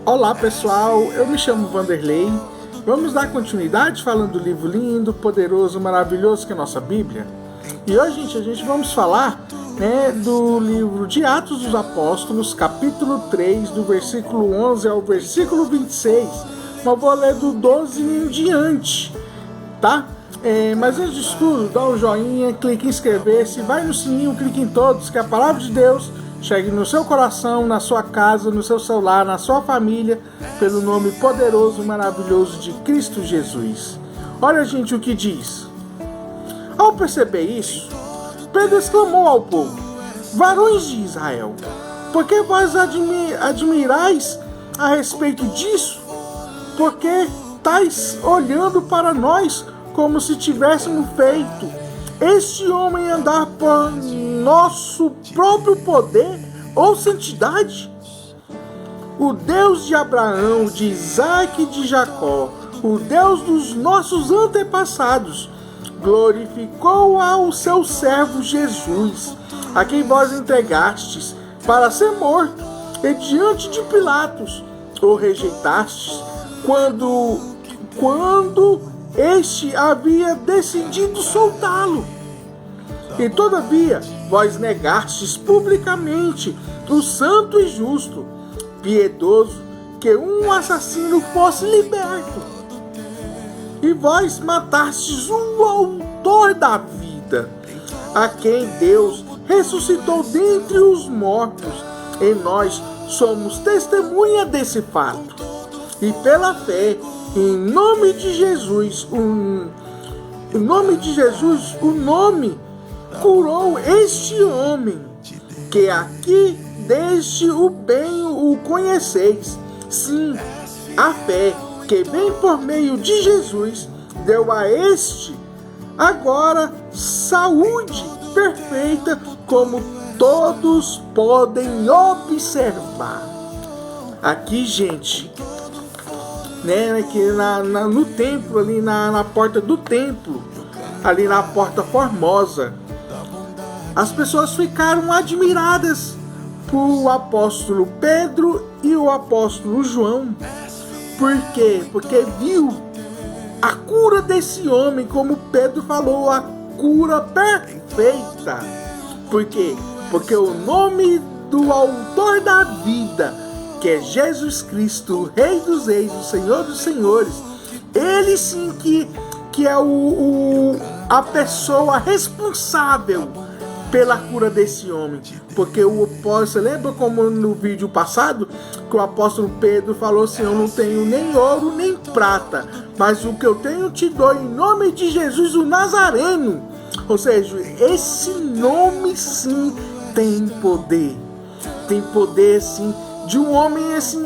Olá pessoal, eu me chamo Vanderlei. Vamos dar continuidade falando do livro lindo, poderoso, maravilhoso que é a nossa Bíblia. E hoje, gente, a gente vamos falar do livro de Atos dos Apóstolos, capítulo 3, do versículo 11 ao versículo 26. Mas vou ler do 12 em diante, tá? Mas antes de tudo, dá um joinha, clique em inscrever-se, vai no sininho, clique em todos, que a palavra de Deus chegue no seu coração, na sua casa, no seu celular, na sua família, pelo nome poderoso e maravilhoso de Cristo Jesus. Olha, gente, o que diz. Ao perceber isso, Pedro exclamou ao povo: varões de Israel, por que vós admirais a respeito disso? Porque estáis olhando para nós como se tivéssemos feito este homem andar por nosso próprio poder ou santidade? O Deus de Abraão, de Isaac e de Jacó, o Deus dos nossos antepassados, glorificou ao seu servo Jesus, a quem vós entregastes para ser morto, e diante de Pilatos o rejeitastes, quando este havia decidido soltá-lo. E todavia vós negastes publicamente o santo e justo, piedoso, que um assassino fosse liberto. E vós matastes o autor da vida, a quem Deus ressuscitou dentre os mortos, e nós somos testemunha desse fato. E pela fé, em nome de Jesus, o nome curou este homem, que aqui desde o bem o conheceis. Sim, a fé que vem por meio de Jesus deu a este agora saúde perfeita, como todos podem observar. Aqui, gente, aqui no templo, ali na porta do templo, ali na Porta Formosa, as pessoas ficaram admiradas por o apóstolo Pedro e o apóstolo João. Por quê? Porque viu a cura desse homem, como Pedro falou, a cura perfeita. Por quê? Porque o nome do autor da vida, que é Jesus Cristo, o Rei dos Reis, o Senhor dos Senhores, ele sim que é a pessoa responsável pela cura desse homem. Porque você lembra como no vídeo passado, que o apóstolo Pedro falou assim: eu não tenho nem ouro nem prata, mas o que eu tenho te dou em nome de Jesus o Nazareno. Ou seja, esse nome sim tem poder. Tem poder sim, de um homem assim,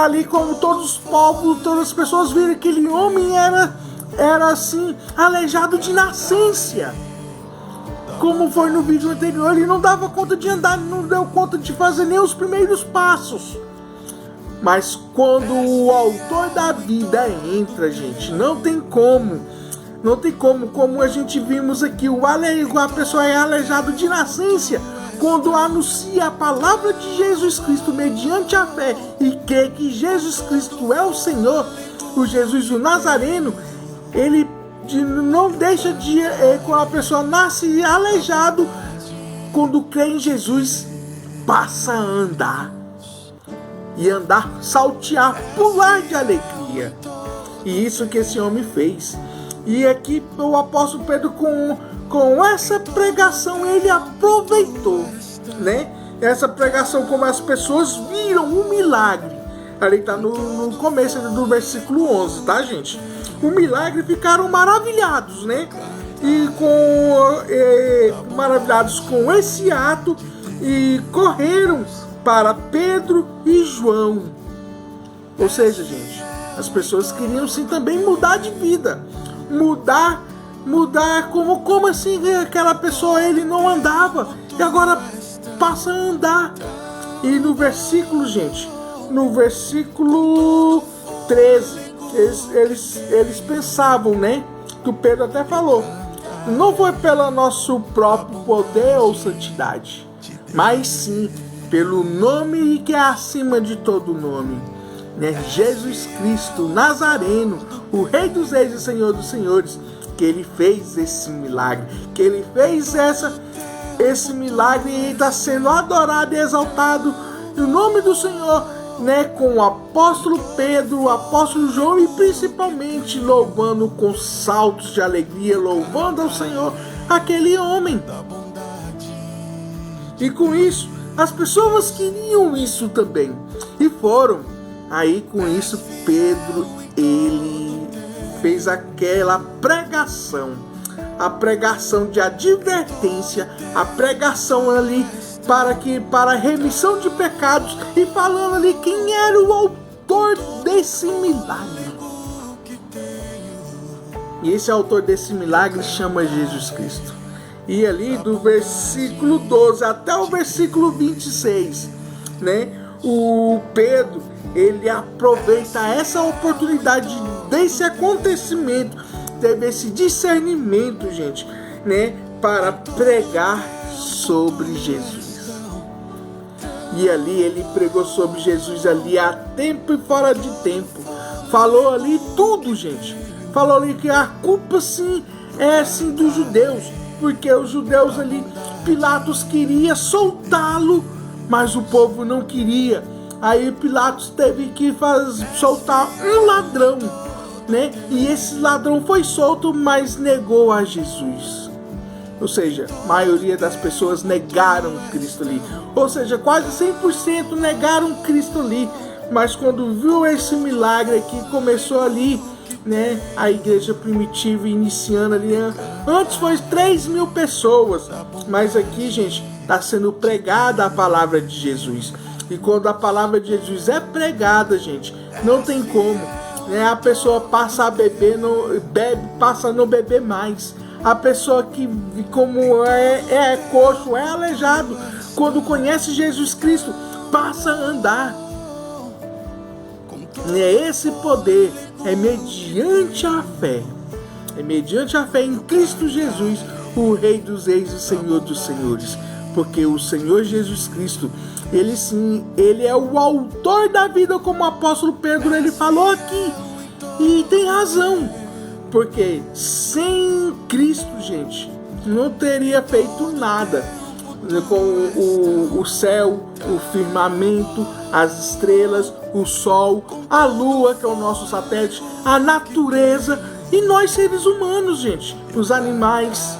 ali como todos os povos, todas as pessoas viram que aquele homem era assim, aleijado de nascença. Como foi no vídeo anterior, ele não dava conta de andar, não deu conta de fazer nem os primeiros passos. Mas quando o autor da vida entra, gente, não tem como, como a gente vimos aqui, a pessoa é aleijado de nascença. Quando anuncia a palavra de Jesus Cristo mediante a fé e crê que Jesus Cristo é o Senhor, o Jesus o Nazareno, ele não deixa de, quando a pessoa nasce aleijado, quando crê em Jesus, passa a andar. E andar, saltear, pular de alegria. E isso que esse homem fez. E aqui o apóstolo Pedro, com essa pregação, ele aproveitou, essa pregação, como as pessoas viram um milagre. Ali está no começo do versículo 11, tá, gente? O milagre, ficaram maravilhados, maravilhados com esse ato, e correram para Pedro e João. Ou seja, gente, as pessoas queriam sim também mudar de vida, mudar, como assim aquela pessoa, ele não andava e agora passa a andar. E no versículo, gente, no versículo 13, eles pensavam, que o Pedro até falou: não foi pelo nosso próprio poder ou santidade, mas sim pelo nome que é acima de todo nome. né, Jesus Cristo Nazareno, o Rei dos Reis e Senhor dos Senhores, que ele fez esse milagre, que ele fez esse milagre e está sendo adorado e exaltado no nome do Senhor, né, com o apóstolo Pedro, o apóstolo João, e principalmente louvando com saltos de alegria, louvando ao Senhor aquele homem. E com isso, as pessoas queriam isso também, e foram. Aí com isso, Pedro, ele fez aquela pregação, a pregação de advertência, a pregação ali para a remissão de pecados, e falando ali quem era o autor desse milagre. E esse autor desse milagre chama Jesus Cristo. E ali do versículo 12 até o versículo 26, né, o Pedro, ele aproveita essa oportunidade desse acontecimento, teve esse discernimento, gente, né, para pregar sobre Jesus. E ali ele pregou sobre Jesus ali a tempo e fora de tempo. Falou ali tudo, gente. Falou ali que a culpa sim é sim dos judeus, porque os judeus ali, Pilatos queria soltá-lo, mas o povo não queria. Aí Pilatos teve que soltar um ladrão, né? E esse ladrão foi solto, mas negou a Jesus. Ou seja, a maioria das pessoas negaram Cristo ali. Ou seja, quase 100% negaram Cristo ali. Mas quando viu esse milagre aqui, começou ali, né, a igreja primitiva iniciando ali. Antes foi 3.000 pessoas. Mas aqui, gente, está sendo pregada a palavra de Jesus. E quando a palavra de Jesus é pregada, gente, não tem como, né? A pessoa passa a beber, passa a não beber mais. A pessoa que, como é coxo, é aleijado, quando conhece Jesus Cristo, passa a andar. E esse poder é mediante a fé. É mediante a fé em Cristo Jesus, o Rei dos Reis e Senhor dos Senhores. Porque o Senhor Jesus Cristo, ele sim, ele é o autor da vida, como o apóstolo Pedro ele falou aqui. E tem razão. Porque sem Cristo, gente, não teria feito nada. Com o céu, o firmamento, as estrelas, o sol, a lua, que é o nosso satélite, a natureza e nós seres humanos, gente, os animais.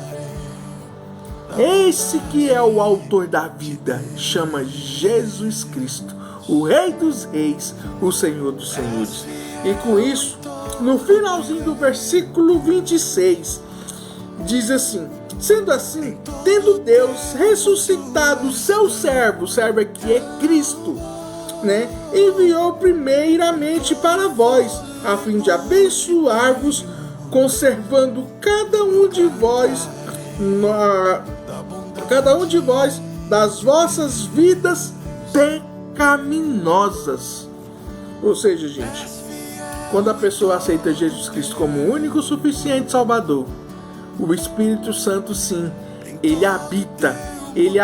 Esse que é o autor da vida, chama Jesus Cristo, o Rei dos Reis, o Senhor dos Senhores. E com isso, no finalzinho do versículo 26, diz assim: sendo assim, tendo Deus ressuscitado seu servo aqui é Cristo, né, enviou primeiramente para vós, a fim de abençoar-vos, conservando cada um de vós das vossas vidas pecaminosas. Ou seja, gente, quando a pessoa aceita Jesus Cristo como o único suficiente Salvador, o Espírito Santo sim, ele habita, ele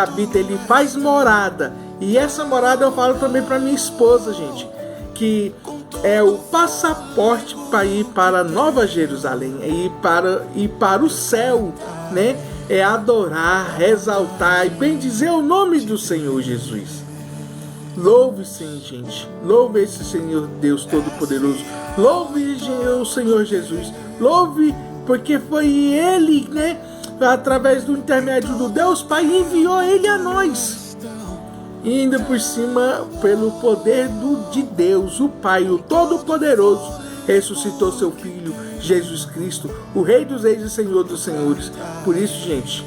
faz morada. E essa morada eu falo também para minha esposa, gente, que é o passaporte para ir para Nova Jerusalém, é ir para o céu, né? É adorar, exaltar e bendizer o nome do Senhor Jesus. Louve sim, gente. Louve esse Senhor Deus Todo-Poderoso. Louve o Senhor Jesus. Louve, porque foi Ele, né? Através do intermédio do Deus Pai, enviou Ele a nós. E ainda por cima, pelo poder de Deus, o Pai, o Todo-Poderoso, ressuscitou seu Filho, Jesus Cristo, o Rei dos Reis e Senhor dos Senhores. Por isso, gente,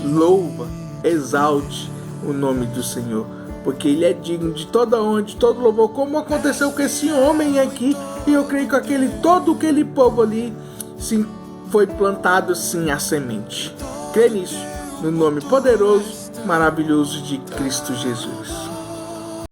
louva, exalte o nome do Senhor, porque Ele é digno de toda honra, de todo louvor, como aconteceu com esse homem aqui, e eu creio que todo aquele povo ali, sim, foi plantado sim a semente. Crê nisso, no nome poderoso, maravilhoso de Cristo Jesus.